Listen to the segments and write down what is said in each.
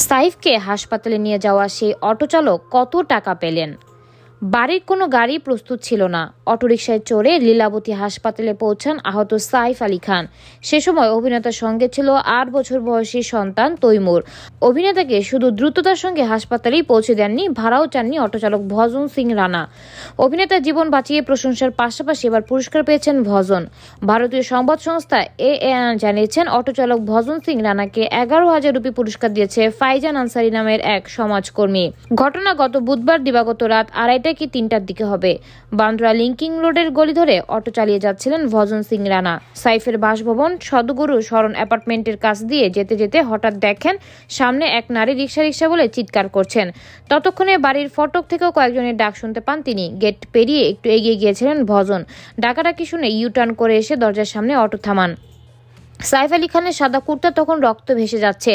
সাইফকে হাসপাতালে নিয়ে যাওয়া সেই অটোচালক কত টাকা পেলেন? বাড়ির কোনো গাড়ি প্রস্তুত ছিল না। অটোরিকশায় চড়ে লীলাবতী হাসপাতালে পৌঁছান আহত সাইফ আলী খান। সে সময় অভিনেতার সঙ্গে ছিল ৮ বছর বয়সী সন্তান তৈমুর। অভিনেতাকে শুধু দ্রুততার সঙ্গে হাসপাতালেই পৌঁছে দেননি, ভাড়াও চাননি অটোচালক ভজন সিং রানা। অভিনেতার জীবন বাঁচিয়ে প্রশংসার পাশাপাশি এবার পুরস্কার পেয়েছেন ভজন। ভারতীয় সংবাদ সংস্থা ANI জানিয়েছেন, অটোচালক ভজন সিং রানাকে 11,000 রুপি পুরস্কার দিয়েছে ফাইজান আনসারি নামের এক সমাজকর্মী। ঘটনা গত বুধবার দিবাগত রাত 2:30 কি 3টার দিকে হবে। বান্দ্রা লিংকিং রোডের গলি ধরে অটো চালিয়ে যাচ্ছিলেন ভজন সিং রানা। সাইফের বাসভবন সদগুরু শরণ অ্যাপার্টমেন্টের কাছ দিয়ে যেতে যেতে হঠাৎ দেখেন সামনে এক নারী রিক্সা বলে চিৎকার করছেন। ততক্ষণে বাড়ির ফটক থেকেও কয়েকজনের ডাক শুনতে পান তিনি। গেট পেরিয়ে একটু এগিয়ে গিয়েছিলেন ভজন। ডাকাডাকি শুনে ইউটার্ন করে এসে দরজার সামনে অটো থামান। সাইফ আলী খানের সাদা কুর্তা তখন রক্ত ভেসে যাচ্ছে।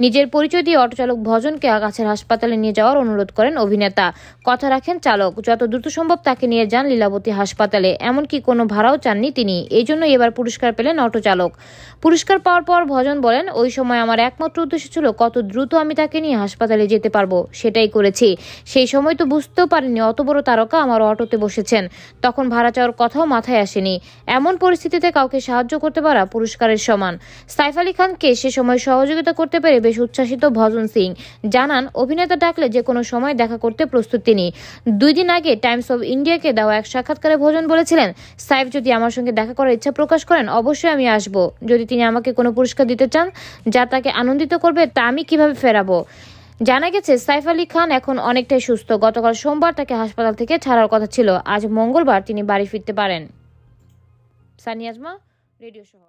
নিজের পরিচয় দিয়ে অটোচালক ভজনকে কাছের হাসপাতালে নিয়ে যাওয়ার অনুরোধ করেন অভিনেতা। কথা রাখেন চালক, যত দ্রুত সম্ভব তাকে নিয়ে যান লীলাবতী হাসপাতালে। এমনকি কোনো ভাড়াও চাননি তিনি। এই জন্য এবার পুরস্কার পেলেন অটোচালক। পুরস্কার পাওয়ার পর ভজন বলেন, ওই সময় আমার একমাত্র উদ্দেশ্য ছিল কত দ্রুত আমি তাকে নিয়ে হাসপাতালে যেতে পারবো, সেটাই করেছি। সেই সময় তো বুঝতেও পারিনি অত বড় তারকা আমার অটোতে বসেছেন। তখন ভাড়া চাওয়ার কথাও মাথায় আসেনি। এমন পরিস্থিতিতে কাউকে সাহায্য করতে পারা পুরস্কারের সমান। সাইফ আলী খানকে সে সময় সহযোগিতা করতে পেরে বেশ উচ্ছ্বাসিত ভজন সিং। জানান, অভিনেতা ডাকলে যে কোনো সময় দেখা করতে প্রস্তুত তিনি। 2 দিন আগে টাইমস অব ইন্ডিয়াকে দেওয়া এক সাক্ষাৎকারে ভজন বলেছিলেন, সাইফ যদি আমার সঙ্গে দেখা করার ইচ্ছা প্রকাশ করেন অবশ্যই আমি আসব। যদি তিনি আমাকে কোনো পুরস্কার দিতে চান যা তাকে আনন্দিত করবে, তা আমি কিভাবে ফেরাবো। জানা গেছে সাইফ আলী খান এখন অনেকটাই সুস্থ। গতকাল সোমবার তাকে হাসপাতাল থেকে ছাড়ার কথা ছিল। আজ মঙ্গলবার তিনি বাড়ি ফিরতে পারেন। সানিয়া আজমা, রেডিও শহর।